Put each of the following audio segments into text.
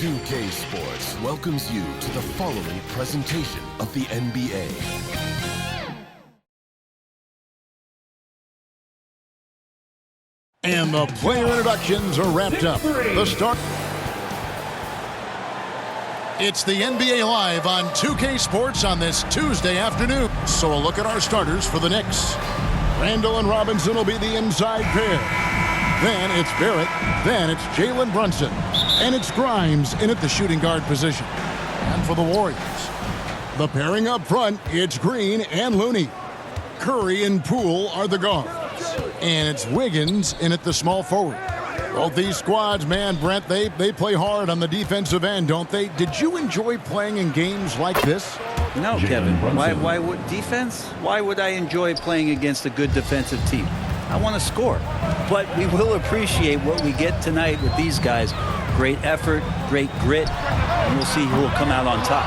2K Sports welcomes you to the following presentation of the NBA. And the player introductions are wrapped up. The start. It's the NBA Live on 2K Sports on this Tuesday afternoon. So a look at our starters for the Knicks. Randle and Robinson will be the inside pair. Then it's Barrett. Then it's Jalen Brunson. And it's Grimes in at the shooting guard position. And for the Warriors, the pairing up front, it's Green and Looney. Curry and Poole are the guards. And it's Wiggins in at the small forward. Both these squads, man, Brent, they play hard on the defensive end, don't they? Did you enjoy playing in games like this? No, Kevin. Why would defense? Why would I enjoy playing against a good defensive team? I want to score. But we will appreciate what we get tonight with these guys. Great effort, great grit, and we'll see who will come out on top.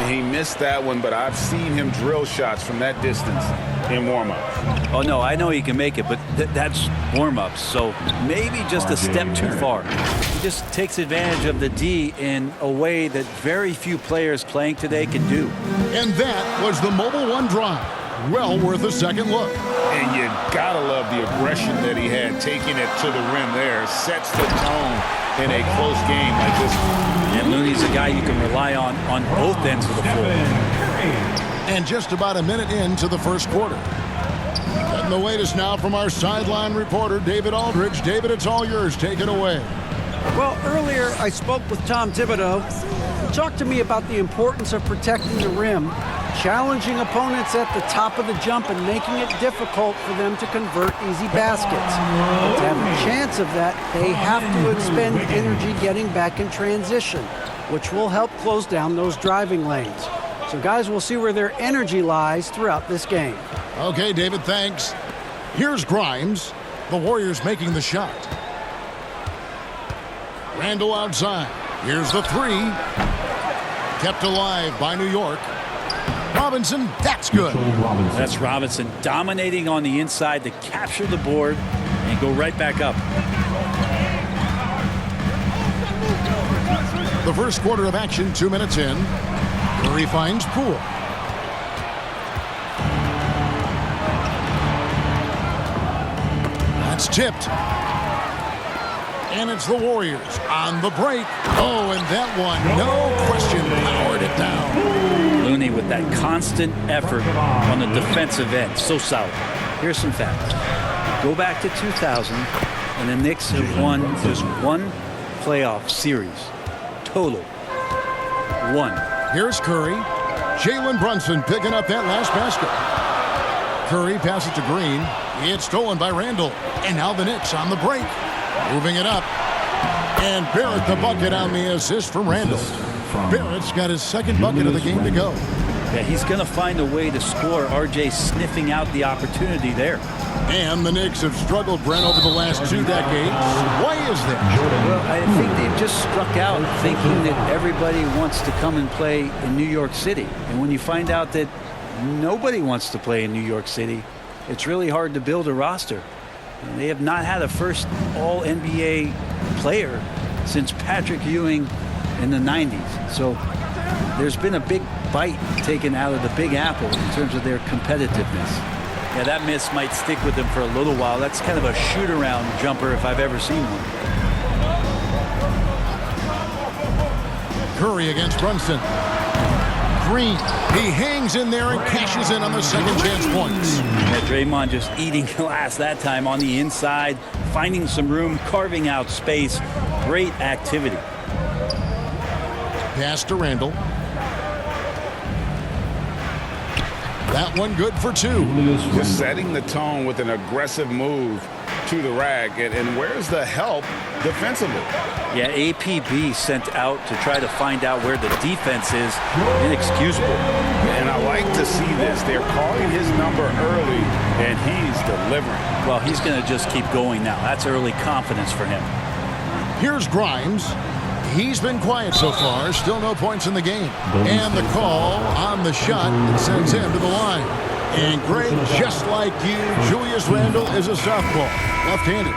He missed that one, but I've seen him drill shots from that distance in warm-ups. Oh, no, I know he can make it, but that's warm-ups, so maybe just a step too far. He just takes advantage of the D in a way that very few players playing today can do. And that was the Mobile One drive. Well worth a second look. And you gotta love the aggression that he had, taking it to the rim there. Sets the tone in a close game like this. And Looney's a guy you can rely on both ends of the floor. And just about a minute into the first quarter. And the latest now from our sideline reporter, David Aldridge. David, it's all yours. Take it away. Well, earlier I spoke with Tom Thibodeau. He talked to me about the importance of protecting the rim, challenging opponents at the top of the jump and making it difficult for them to convert easy baskets. But to have a chance of that, they have to expend energy getting back in transition, which will help close down those driving lanes. So guys, we'll see where their energy lies throughout this game. Okay, David, thanks. Here's Grimes. The Warriors making the shot. Randle outside. Here's the three. Kept alive by New York. Robinson, that's good. That's Robinson dominating on the inside to capture the board and go right back up. The first quarter of action, 2 minutes in. Curry finds Poole. That's tipped. And it's the Warriors on the break. Oh, and that one, no question, powered it down. Looney with that constant effort on the defensive end. So solid. Here's some facts. Go back to 2000, and the Knicks have won just one playoff series. Total. One. Here's Curry. Jalen Brunson picking up that last basket. Curry passes to Green. It's stolen by Randle. And now the Knicks on the break. Moving it up. And Barrett the bucket on the assist from Randle. Barrett's got his second bucket of the game to go. Yeah, he's going to find a way to score. RJ sniffing out the opportunity there. And the Knicks have struggled, Brent, over the last 2 decades. Why is that? Well, I think they've just struck out thinking that everybody wants to come and play in New York City. And when you find out that nobody wants to play in New York City, it's really hard to build a roster. And they have not had a first All-NBA player since Patrick Ewing in the 90s. So there's been a big bite taken out of the Big Apple in terms of their competitiveness. Yeah, that miss might stick with them for a little while. That's kind of a shoot-around jumper if I've ever seen one. Curry against Brunson. Green, he hangs in there and cashes in on the second chance points. Yeah, Draymond just eating glass that time on the inside, finding some room, carving out space. Great activity. Pass to Randle. That one good for two. Just setting the tone with an aggressive move to the rack. And where's the help defensively? Yeah, APB sent out to try to find out where the defense is. Inexcusable. And I like to see this. They're calling his number early, and he's delivering. Well, he's going to just keep going now. That's early confidence for him. Here's Grimes. He's been quiet so far. Still no points in the game. And the call on the shot that sends him to the line. And Greg, just like you, Julius Randle is a southpaw, left-handed.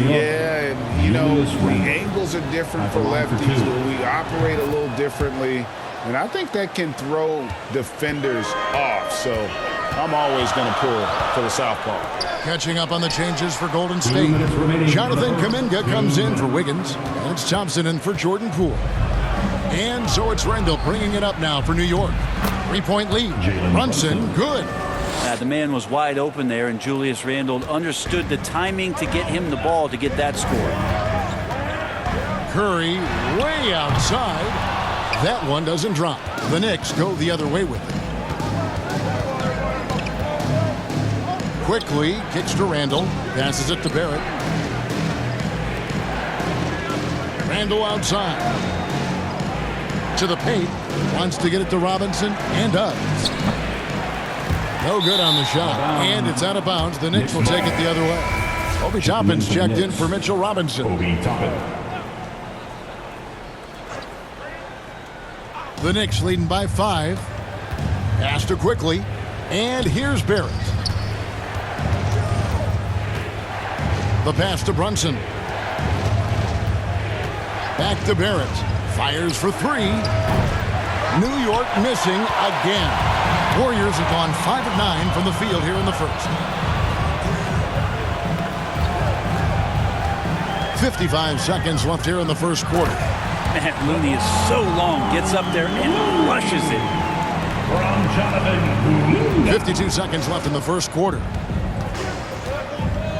Yeah, and, you know, the angles are different for lefties. We operate a little differently, and I think that can throw defenders off. So I'm always going to pull for the southpaw. Catching up on the changes for Golden State. Jonathan Kuminga comes in for Wiggins, and it's Thompson in for Jordan Poole. And so it's Randle bringing it up now for New York. 3-point lead. Brunson, good. The man was wide open there, and Julius Randle understood the timing to get him the ball to get that score. Curry way outside. That one doesn't drop. The Knicks go the other way with it. Quickly kicks to Randle. Passes it to Barrett. Randle outside. To the paint. Wants to get it to Robinson and does. No good on the shot. And it's out of bounds. The Knicks will take it the other way. Obi Toppin's checked in for Mitchell Robinson. The Knicks leading by 5. Pass to Quickly. And here's Barrett. The pass to Brunson. Back to Barrett. Fires for 3. New York missing again. Warriors have gone 5 of 9 from the field here in the first. 55 seconds left here in the first quarter. Matt Looney is so long, gets up there and rushes it. 52 seconds left in the first quarter.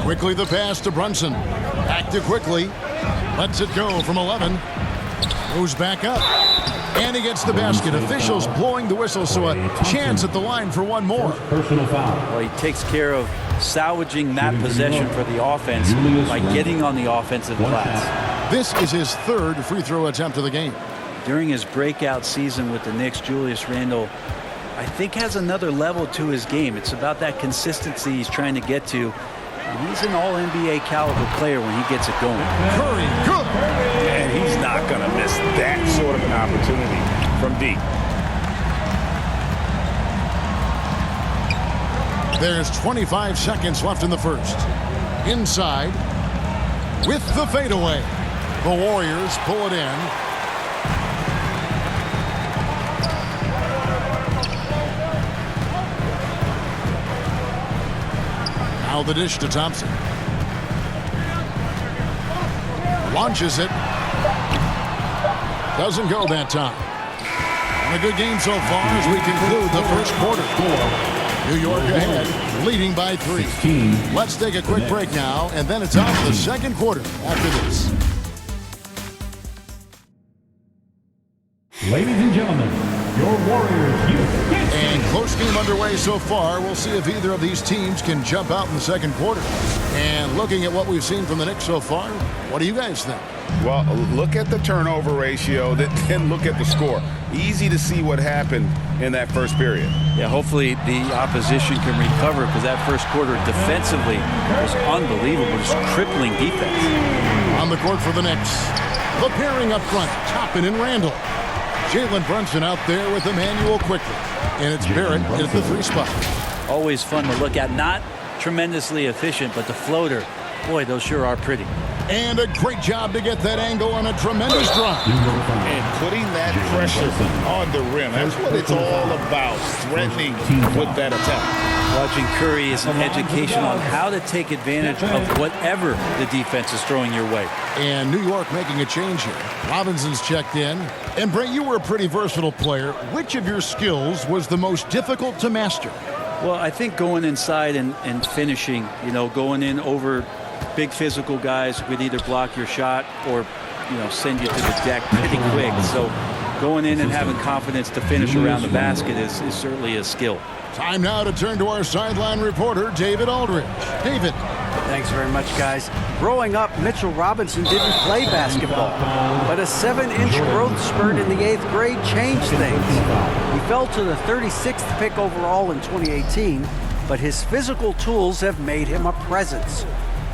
Quickly the pass to Brunson. Back to Quickly. Lets it go from 11. Moves back up. And he gets the basket. Officials blowing the whistle, so a chance at the line for one more. Personal foul. Well, he takes care of salvaging that possession for the offense by getting on the offensive glass. This is his 3rd free throw attempt of the game. During his breakout season with the Knicks, Julius Randle, I think, has another level to his game. It's about that consistency he's trying to get to. And he's an all-NBA caliber player when he gets it going. Curry, good. And he's not going to miss that sort of an opportunity from deep. There's 25 seconds left in the first. Inside with the fadeaway. The Warriors pull it in. Now the dish to Thompson. Launches it. Doesn't go that time. And a good game so far as we conclude the first quarter. New York ahead, leading by 3. Let's take a quick break now, and then it's on to the second quarter after this. Ladies and gentlemen, your Warriors youth. And close game underway so far. We'll see if either of these teams can jump out in the second quarter. And looking at what we've seen from the Knicks so far, what do you guys think? Well, look at the turnover ratio, then look at the score. Easy to see what happened in that first period. Yeah, hopefully the opposition can recover, because that first quarter defensively was unbelievable. Just crippling defense. On the court for the Knicks. The pairing up front, Toppin and Randle. Jalen Brunson out there with Emmanuel Quickly. And it's Barrett at the 3 spot. Always fun to look at. Not tremendously efficient, but the floater, boy, those sure are pretty. And a great job to get that angle on a tremendous drive. And putting that pressure on the rim. That's what it's all about, threatening with that attack. Watching Curry is an education on how to take advantage of whatever the defense is throwing your way. And New York making a change here. Robinson's checked in. And Brett, you were a pretty versatile player. Which of your skills was the most difficult to master? Well, I think going inside and finishing, going in over big physical guys who could either block your shot or, send you to the deck pretty quick. So going in and having confidence to finish around the basket is certainly a skill. Time now to turn to our sideline reporter, David Aldridge. David. Thanks very much, guys. Growing up, Mitchell Robinson didn't play basketball, but a 7-inch growth spurt in the 8th grade changed things. He fell to the 36th pick overall in 2018, but his physical tools have made him a presence.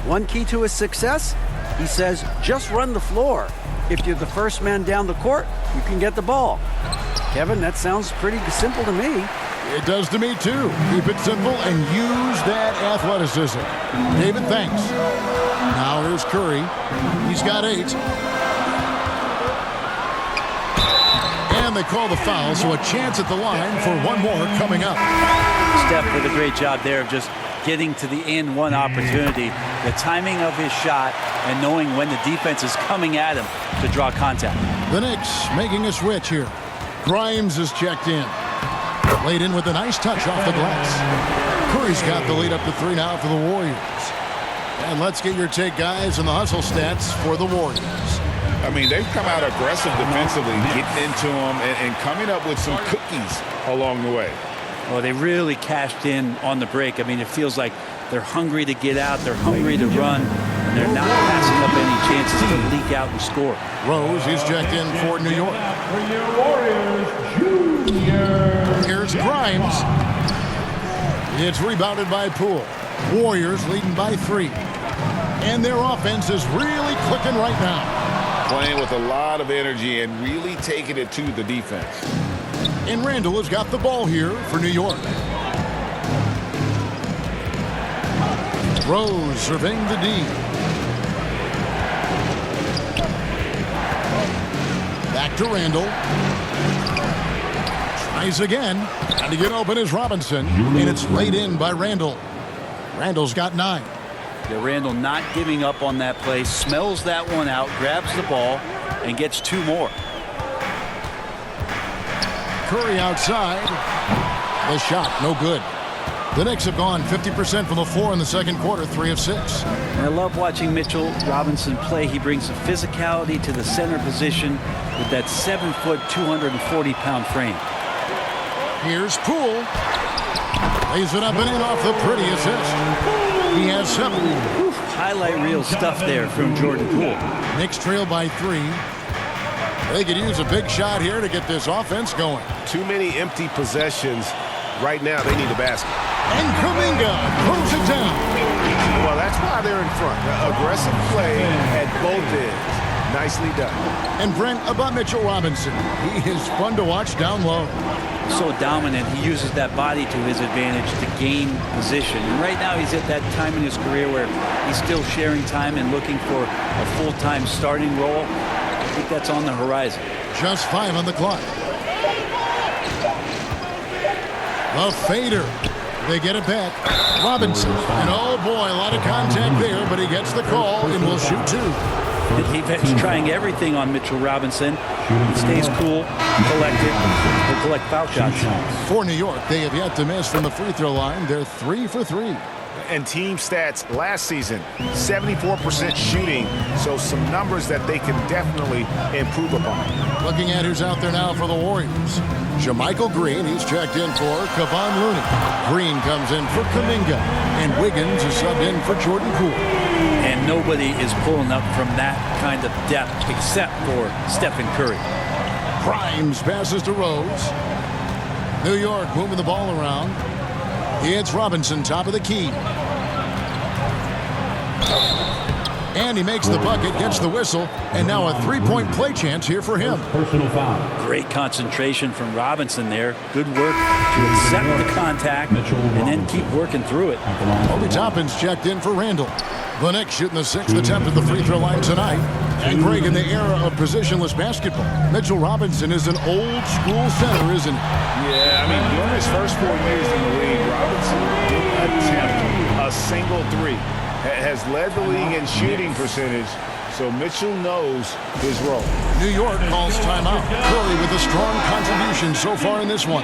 One key to his success, he says, just run the floor. If you're the first man down the court, you can get the ball. Kevin, that sounds pretty simple to me. It does to me, too. Keep it simple and use that athleticism. David, thanks. Now here's Curry. He's got 8. And they call the foul, so a chance at the line for one more coming up. Steph did a great job there of just getting to the and one opportunity, the timing of his shot, and knowing when the defense is coming at him to draw contact. The Knicks making a switch here. Grimes is checked in. Laid in with a nice touch off the glass. Curry's got the lead up to 3 now for the Warriors. And let's get your take, guys, on the hustle stats for the Warriors. I mean, they've come out aggressive defensively, getting into them and coming up with some cookies along the way. Well, they really cashed in on the break. I mean, it feels like they're hungry to get out, they're hungry to run, and they're not passing up any chances to leak out and score. Rose, he's checked in for New York. Here's Grimes. It's rebounded by Poole. Warriors leading by 3. And their offense is really clicking right now. Playing with a lot of energy and really taking it to the defense. And Randall has got the ball here for New York. Rose surveying the D. Back to Randall. Tries again. Trying to get open is Robinson. And it's laid in by Randall. Randall's got 9. Yeah, Randall not giving up on that play, smells that one out, grabs the ball, and gets 2 more. Curry outside. The shot, no good. The Knicks have gone 50% from the floor in the second quarter, 3 of 6. And I love watching Mitchell Robinson play. He brings a physicality to the center position with that 7-foot, 240-pound frame. Here's Poole. Lays it up and in off the pretty assist. He has 7. Highlight reel stuff there from Jordan Poole. Knicks trail by 3. They could use a big shot here to get this offense going. Too many empty possessions. Right now, they need a basket. And Kuminga pulls it down. Well, that's why they're in front. Aggressive play at both ends. Nicely done. And Brent, about Mitchell Robinson. He is fun to watch down low. So dominant, he uses that body to his advantage to gain position. And right now he's at that time in his career where he's still sharing time and looking for a full-time starting role. I think that's on the horizon. Just 5 on the clock. The fader. They get it back. Robinson. And oh boy, a lot of contact there, but he gets the call and will shoot 2. The defense trying everything on Mitchell Robinson. He stays cool, collected, will collect foul shots. For New York, they have yet to miss from the free throw line. They're 3 for 3. And team stats last season, 74% shooting. So some numbers that they can definitely improve upon. Looking at who's out there now for the Warriors. Jermichael Green, he's checked in for Kevon Looney. Green comes in for Kuminga. And Wiggins is subbed in for Jordan Poole. And nobody is pulling up from that kind of depth except for Stephen Curry. Grimes passes to Rose. New York moving the ball around. It's Robinson, top of the key. And he makes the bucket, gets the whistle, and now a 3-point play chance here for him. Personal foul. Great concentration from Robinson there. Good work to accept the contact and then keep working through it. Obi Toppin's checked in for Randall. The Knicks shooting the 6th attempt at the free throw line tonight. And Greg, in the era of positionless basketball, Mitchell Robinson is an old school center, isn't he? Yeah, I mean, during his first 4 years in the league, Robinson didn't attempt a single 3. Has led the league in shooting percentage, so Mitchell knows his role. New York calls timeout. Curry with a strong contribution so far in this one.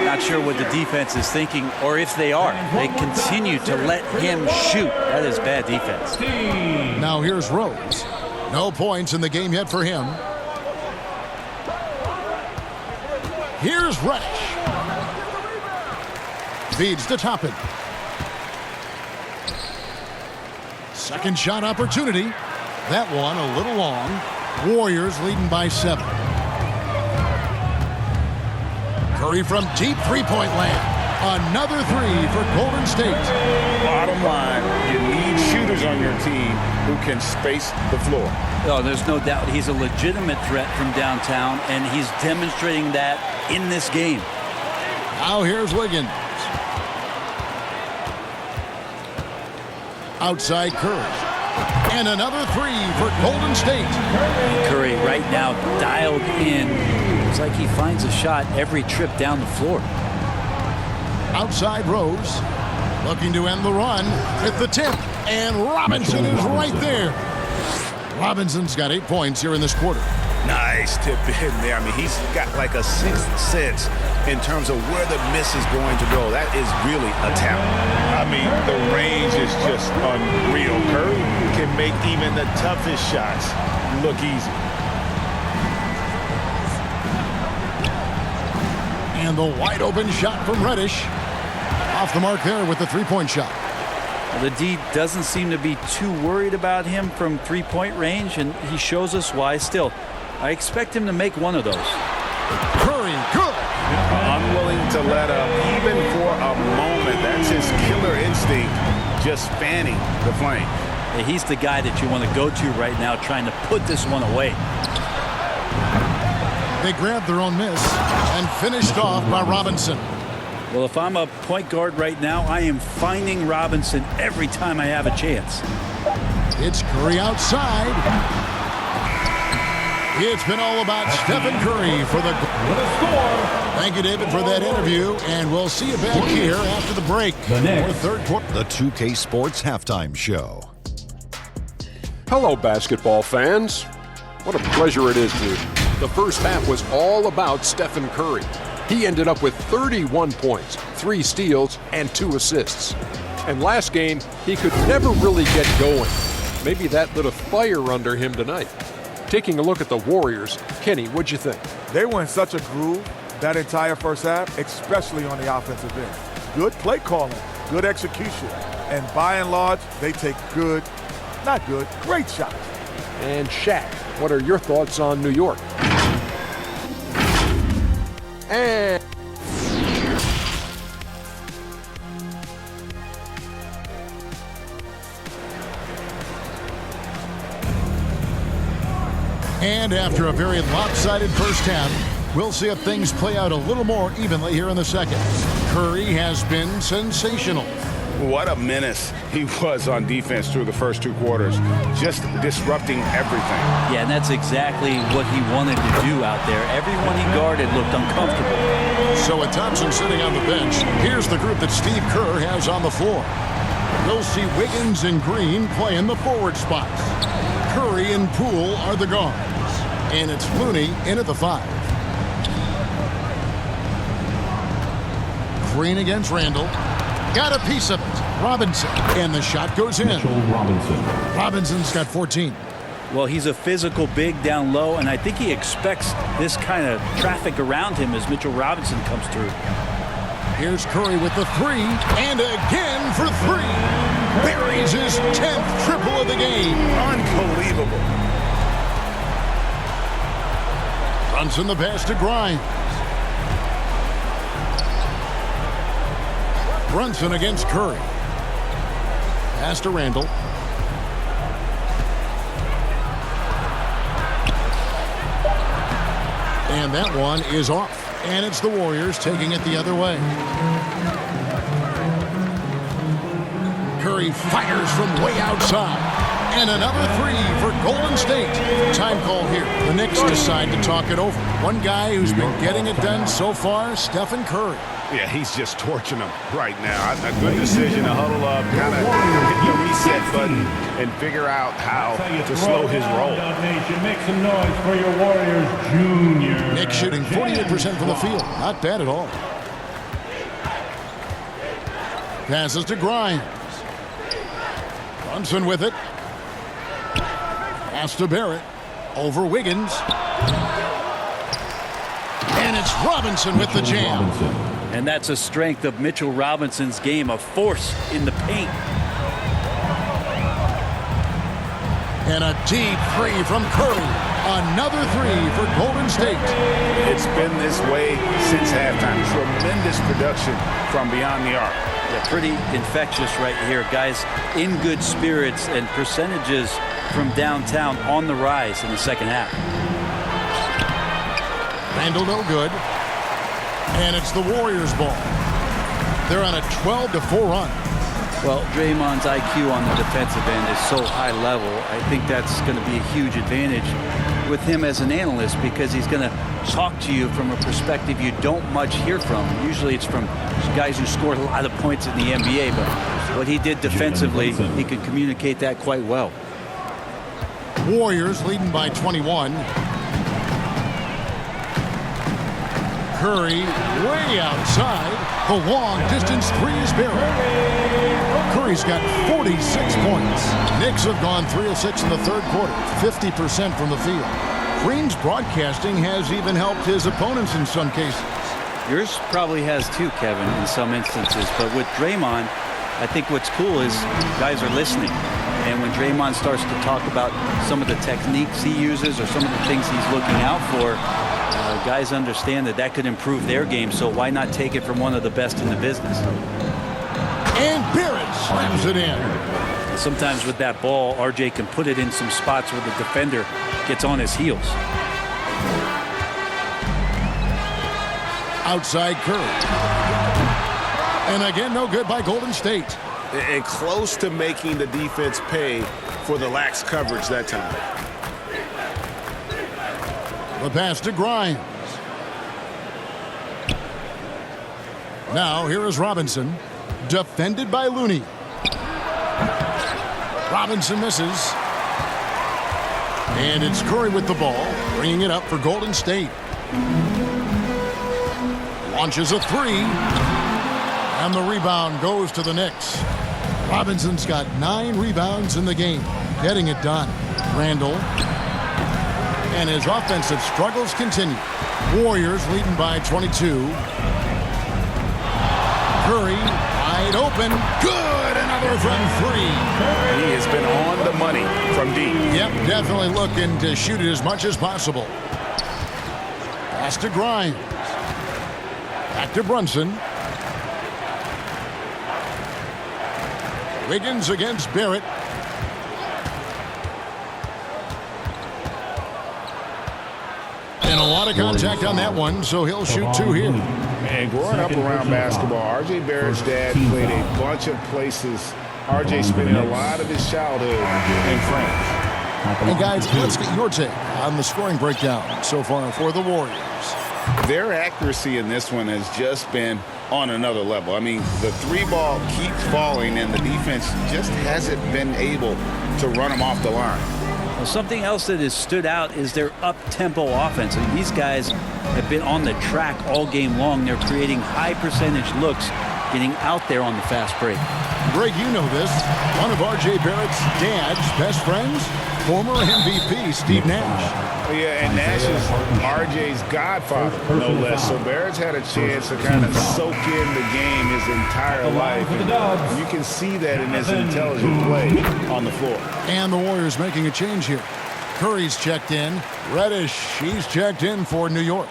Not sure what the defense is thinking, or if they are. They continue to let him shoot. That is bad defense. Now here's Rose. No points in the game yet for him. Here's Reddish. Feeds to Toppin. Second shot opportunity. That one a little long. Warriors leading by 7. Curry from deep three-point land. Another 3 for Golden State. Bottom line, you need shooters on your team who can space the floor. Oh, there's no doubt he's a legitimate threat from downtown, and he's demonstrating that in this game. Now here's Wiggins. Outside Curry. And another three for Golden State. Curry right now dialed in. It's like he finds a shot every trip down the floor. Outside Rose. Looking to end the run with the tip. And Robinson is right there. Robinson's got 8 points here in this quarter. Nice tip in there. I mean, he's got like a sixth sense in terms of where the miss is going to go. That is really a talent. I mean, the range is just unreal. Curry can make even the toughest shots look easy. And the wide open shot from Reddish. Off the mark there with the three-point shot. The D doesn't seem to be too worried about him from three-point range, and he shows us why. Still, I expect him to make one of those. Curry, good. Unwilling to let up, even for a moment. That's his killer instinct, just fanning the flame. He's the guy that you want to go to right now, trying to put this one away. They grabbed their own miss and finished off by Robinson. Well, if I'm a point guard right now, I am finding Robinson every time I have a chance. It's Curry outside. It's been all about Stephen Curry for the score. Thank you, David, for that interview, and we'll see you back here after the break. The third quarter. The 2K Sports Halftime Show. Hello, basketball fans. What a pleasure it is to. The first half was all about Stephen Curry. He ended up with 31 points, 3 steals, and 2 assists. And last game, he could never really get going. Maybe that lit a fire under him tonight. Taking a look at the Warriors, Kenny, what'd you think? They were in such a groove that entire first half, especially on the offensive end. Good play calling, good execution, and by and large, they take great shots. And Shaq, what are your thoughts on New York? And after a very lopsided first half, we'll see if things play out a little more evenly here in the second. Curry has been sensational. What a menace he was on defense through the first 2 quarters, just disrupting everything. Yeah, and that's exactly what he wanted to do out there. Everyone he guarded looked uncomfortable. So with Thompson sitting on the bench, here's the group that Steve Kerr has on the floor. We'll see Wiggins and Green play in the forward spots. Curry and Poole are the guards. And it's Looney in at the 5. Green against Randall. Got a piece of it. Robinson. And the shot goes in. Robinson's got 14. Well, he's a physical big down low, and I think he expects this kind of traffic around him as Mitchell Robinson comes through. Here's Curry with the 3. And again for 3. Buries his 10th triple of the game. Unbelievable. Brunson the pass to Grimes. Brunson against Curry. Pass to Randall. And that one is off. And it's the Warriors taking it the other way. Curry fires from way outside. And another 3 for Golden State. Time call here. The Knicks decide to talk it over. One guy who's been getting it done so far, Stephen Curry. Yeah, he's just torching them right now. A good decision to huddle up, kind of hit the reset button, and figure out how to slow his roll. Make some noise for your Warriors Junior. Knicks shooting 48% from the field. Not bad at all. Passes to Grimes. Brunson with it. Pass to Barrett. Over Wiggins. And it's Robinson with the jam. And that's a strength of Mitchell Robinson's game, a force in the paint. And a deep 3 from Curry. Another 3 for Golden State. It's been this way since halftime. Tremendous production from beyond the arc. Yeah, pretty infectious right here. Guys in good spirits, and percentages from downtown on the rise in the second half. Randall no good. And it's the Warriors' ball. They're on a 12-4 run. Well, Draymond's IQ on the defensive end is so high level. I think that's going to be a huge advantage with him as an analyst, because he's going to talk to you from a perspective you don't much hear from. Usually it's from guys who scored a lot of points in the NBA, but what he did defensively, he can communicate that quite well. Warriors leading by 21. Curry way outside. The long distance three is Barrett. Curry's got 46 points. Knicks have gone 3 of 6 in the third quarter, 50% from the field. Green's broadcasting has even helped his opponents in some cases. Yours probably has too, Kevin, in some instances. But with Draymond, I think what's cool is guys are listening. And when Draymond starts to talk about some of the techniques he uses or some of the things he's looking out for, guys understand that that could improve their game. So why not take it from one of the best in the business? And Barrett slams it in. Sometimes with that ball, RJ can put it in some spots where the defender gets on his heels. Outside Curry. And again, no good by Golden State. And close to making the defense pay for the lax coverage that time. The pass to Grimes. Now here is Robinson. Defended by Looney. Robinson misses. And it's Curry with the ball, bringing it up for Golden State. Launches a three. And the rebound goes to the Knicks. Robinson's got 9 rebounds in the game, getting it done. Randall. And his offensive struggles continue. Warriors leading by 22. Curry wide open. Good. Another from 3. He has been on the money from deep. Yep, definitely looking to shoot it as much as possible. Pass to Grimes. Back to Brunson. Wiggins against Barrett. And a lot of contact on that one, so he'll shoot 2 here. And growing up around basketball, R.J. Barrett's dad played a bunch of places. R.J. spending a lot of his childhood in France. Hey guys, let's get your take on the scoring breakdown so far for the Warriors. Their accuracy in this one has just been on another level. I mean, the 3-ball keeps falling, and the defense just hasn't been able to run them off the line. Well, something else that has stood out is their up-tempo offense. I mean, these guys have been on the track all game long. They're creating high-percentage looks, getting out there on the fast break. Greg, you know this. One of R.J. Barrett's dad's best friends, former MVP Steve Nash. Yeah, and Nash is R.J.'s godfather, no less. So Barrett's had a chance to kind of soak in the game his entire life. And you can see that in his intelligent play on the floor. And the Warriors making a change here. Curry's checked in. Reddish, he's checked in for New York.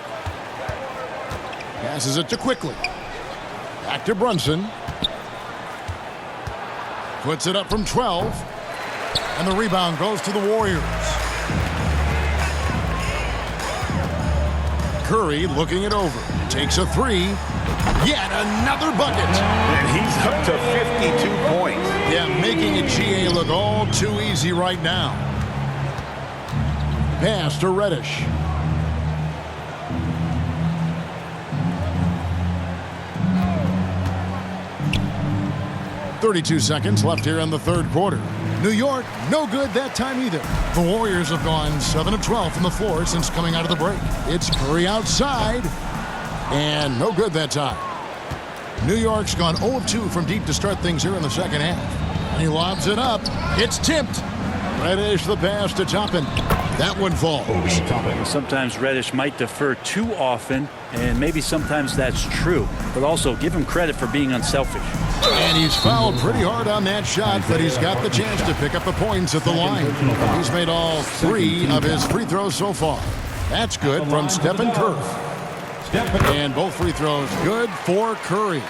Passes it to Quickly. Back to Brunson. Puts it up from 12. And the rebound goes to the Warriors. Curry looking it over. Takes a 3. Yet another bucket. And he's up to 52 points. Yeah, making it GA look all too easy right now. Pass to Reddish. .32 seconds left here in the third quarter. New York, no good that time either. The Warriors have gone 7 of 12 from the floor since coming out of the break. It's Curry outside, and no good that time. New York's gone 0 of 2 from deep to start things here in the second half. And he lobs it up. It's tipped. Reddish the pass to Toppin. That one falls. Sometimes Reddish might defer too often, and maybe sometimes that's true. But also give him credit for being unselfish. And he's fouled pretty hard on that shot, but he's got the chance to pick up the points at the line. He's made all 3 of his free throws so far. That's good from Stephen Curry. And both free throws good for Curry.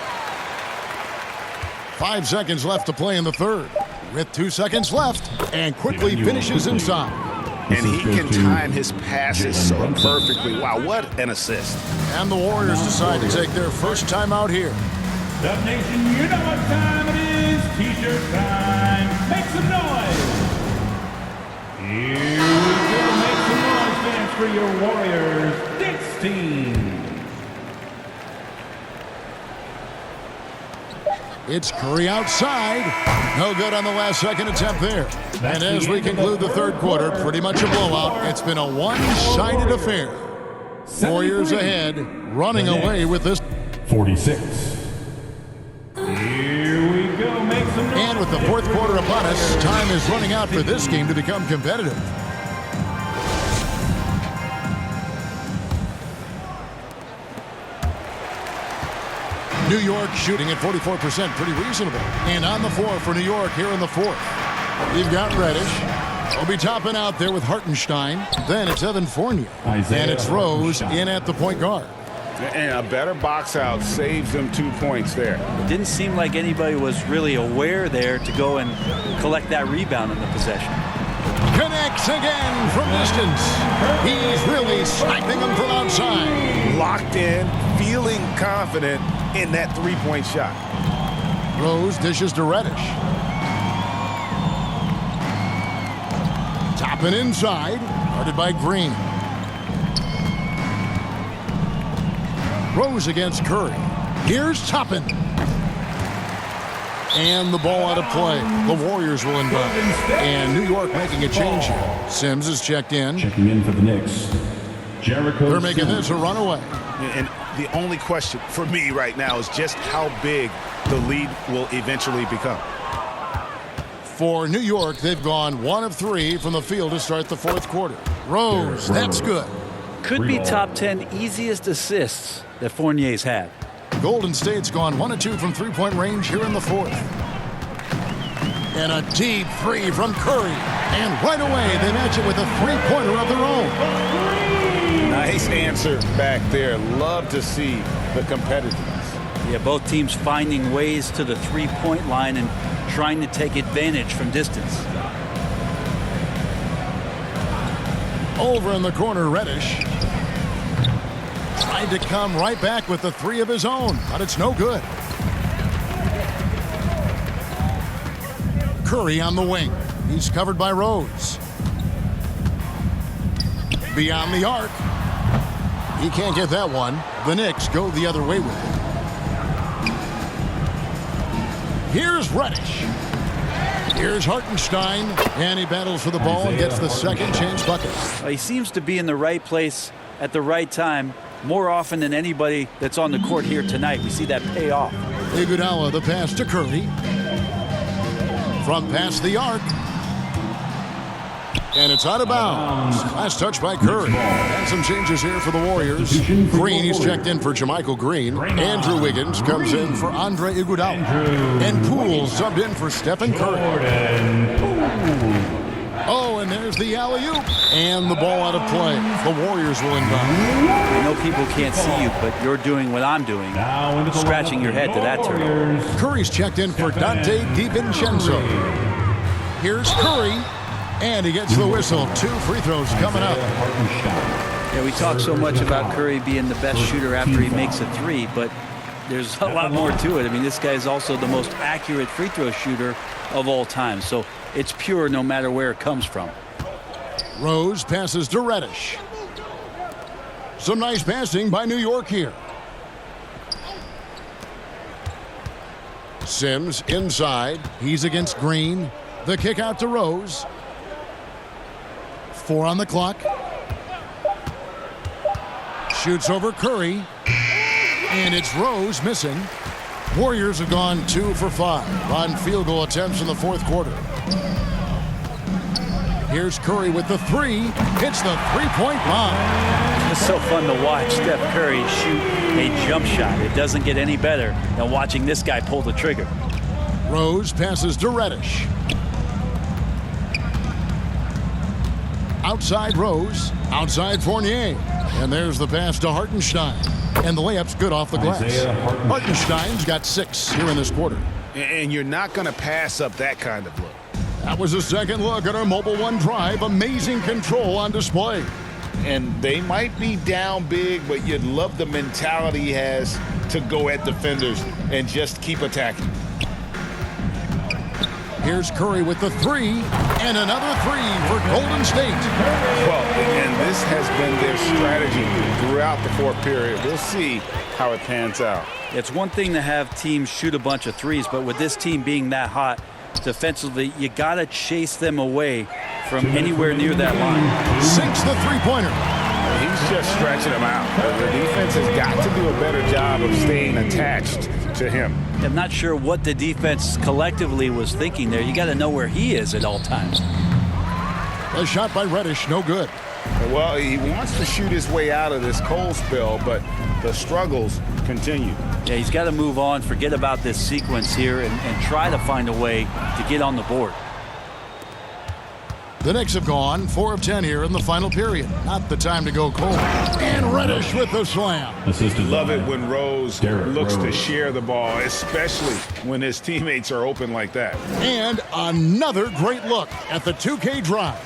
5 seconds left to play in the third. With 2 seconds left, and Quickly finishes inside. and he can time his passes so perfectly. Wow, what an assist. And the Warriors decide to take their first time out here. Dub Nation, you know what time it is. T-shirt time. Make some noise. Here we go. Make some noise, fans, for your Warriors Knicks team. It's Curry outside. No good on the last second attempt there. And as we conclude the third quarter, pretty much a blowout. It's been a one-sided affair. Warriors ahead, running away with this. 46. Here we go. Make some noise. And with the fourth quarter upon us, time is running out for this game to become competitive. New York shooting at 44%, pretty reasonable. And on the floor for New York here in the fourth. You've got Reddish. Will be topping out there with Hartenstein. Then it's Evan Fournier. And it's Rose in at the point guard. And a better box out saves them 2 points there. It didn't seem like anybody was really aware there to go and collect that rebound in the possession. Connects again from distance. He's really sniping them from outside. Locked in, feeling confident in that three-point shot. Rose dishes to Reddish. Toppin inside, guarded by Green. Rose against Curry. Here's Toppin. And the ball out of play. The Warriors will inbound. And New York making a change here. Sims is checked in. Checking in for the Knicks. Jericho. They're making this a runaway. And the only question for me right now is just how big the lead will eventually become. For New York, they've gone 1 of 3 from the field to start the fourth quarter. Rose, that's good. Could be top 10 easiest assists that Fournier's had. Golden State's gone 1 of 2 from three-point range here in the fourth. And a deep three from Curry. And right away, they match it with a three-pointer of their own. Nice answer back there. Love to see the competitiveness. Yeah, both teams finding ways to the three-point line and trying to take advantage from distance. Over in the corner, Reddish. Tried to come right back with the three of his own, but it's no good. Curry on the wing. He's covered by Rose. Beyond the arc. He can't get that one. The Knicks go the other way with it. Here's Reddish. Here's Hartenstein. And he battles for the ball and gets the second chance bucket. He seems to be in the right place at the right time more often than anybody that's on the court here tonight. We see that pay off. Iguodala, the pass to Curry. From past the arc. And it's out of bounds. Last touch by Curry. And some changes here for the Warriors. Green, he's checked in for Jermichael Green. Andrew Wiggins comes in for Andre Iguodala. And Poole subbed in for Stephen Curry. Oh, and there's the alley-oop. And the ball out of play. The Warriors will inbound. I know people can't see you, but you're doing what I'm doing. Scratching your head to that turnover. Curry's checked in for Dante DiVincenzo. Here's Curry. And he gets the whistle. 2 free throws coming up. Yeah, we talk so much about Curry being the best shooter after he makes a three, but there's a lot more to it. I mean, this guy is also the most accurate free throw shooter of all time. So it's pure no matter where it comes from. Rose passes to Reddish. Some nice passing by New York here. Sims inside. He's against Green. The kick out to Rose. 4 on the clock. Shoots over Curry. And it's Rose missing. Warriors have gone 2 for 5 on field goal attempts in the fourth quarter. Here's Curry with the three. Hits the three-point line. It's so fun to watch Steph Curry shoot a jump shot. It doesn't get any better than watching this guy pull the trigger. Rose passes to Reddish. Outside Rose. Outside Fournier. And there's the pass to Hartenstein. And the layup's good off the glass. Hartenstein's got 6 here in this quarter. And you're not going to pass up that kind of look. That was a second look at our Mobile One drive. Amazing control on display. And they might be down big, but you'd love the mentality he has to go at defenders and just keep attacking. Here's Curry with the three, and another three for Golden State. Well, and this has been their strategy throughout the fourth period. We'll see how it pans out. It's one thing to have teams shoot a bunch of threes, but with this team being that hot defensively, you got to chase them away from anywhere near that line. Sinks the three-pointer. He's just stretching them out. The defense has got to do a better job of staying attached to him. I'm not sure what the defense collectively was thinking there. You got to know where he is at all times. A shot by Reddish, no good. Well, he wants to shoot his way out of this cold spell, but the struggles continue. Yeah, he's got to move on, forget about this sequence here, and try to find a way to get on the board. The Knicks have gone 4 of 10 here in the final period. Not the time to go cold. And Reddish with the slam. Love it when Rose looks to share the ball, especially when his teammates are open like that. And another great look at the 2K drive.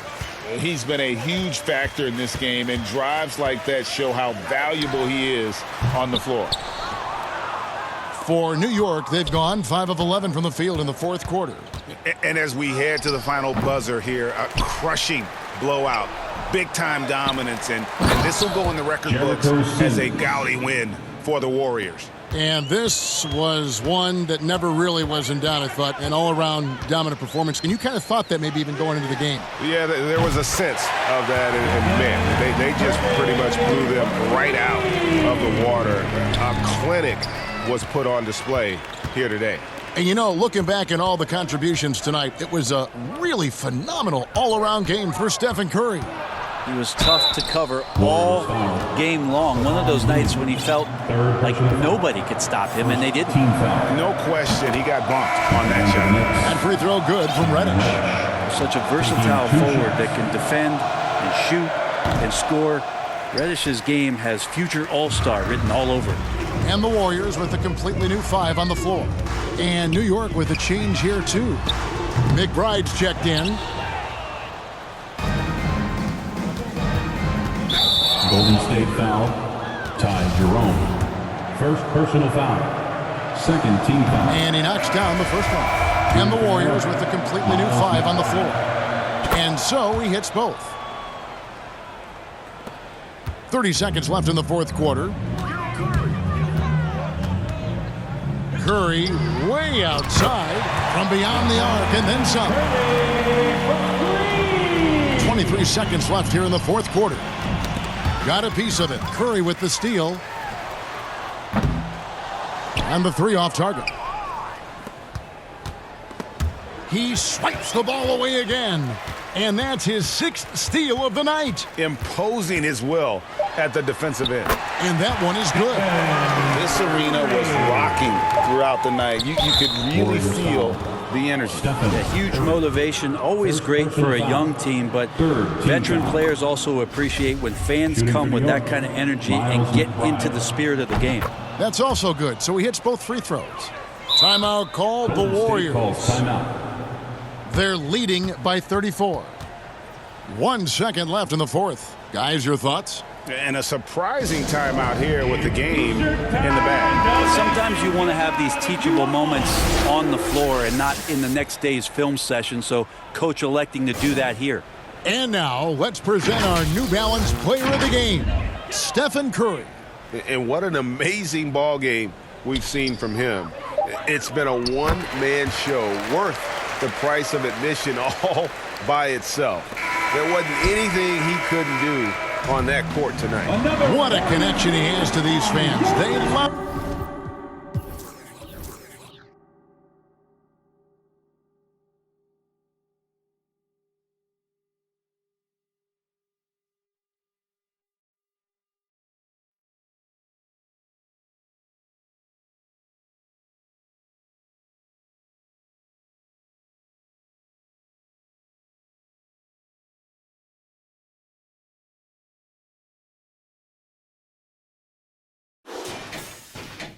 He's been a huge factor in this game, and drives like that show how valuable he is on the floor. For New York, they've gone 5 of 11 from the field in the fourth quarter. And as we head to the final buzzer here, a crushing blowout, big-time dominance, and this will go in the record books as a gaudy win for the Warriors. And this was one that never really was in doubt, I thought, an all-around dominant performance. And you kind of thought that maybe even going into the game. Yeah, there was a sense of that, and man, they just pretty much blew them right out of the water. A clinic was put on display here today. And you know, looking back at all the contributions tonight, it was a really phenomenal all-around game for Stephen Curry. He was tough to cover all game long. One of those nights when he felt like nobody could stop him, and they didn't. No question, he got bumped on that shot. And free throw good from Reddish. Such a versatile forward that can defend and shoot and score. Reddish's game has future all-star written all over it. And the Warriors with a completely new 5 on the floor. And New York with a change here, too. McBride's checked in. Golden State foul. Ty Jerome. First personal foul. Second team foul. And he knocks down the first one. And the Warriors with a completely new 5 on the floor. And so he hits both. 30 seconds left in the fourth quarter. Curry way outside from beyond the arc and then some. 23 seconds left here in the fourth quarter. Got a piece of it. Curry with the steal. And the 3 off target. He swipes the ball away again. And that's his 6th steal of the night. Imposing his will at the defensive end. And that one is good. This arena was rocking throughout the night. You could really feel the energy. A huge motivation, always great for a young team, but veteran players also appreciate when fans come with that kind of energy and get into the spirit of the game. That's also good. So he hits both free throws. Timeout called the Warriors. They're leading by 34. 1 second left in the fourth. Guys, your thoughts? And a surprising timeout here with the game in the bag. Sometimes you want to have these teachable moments on the floor and not in the next day's film session, so coach electing to do that here. And now let's present our New Balance player of the game, Stephen Curry. And what an amazing ball game we've seen from him. It's been a one-man show worth the price of admission all by itself. There wasn't anything he couldn't do on that court tonight. What a connection he has to these fans. They love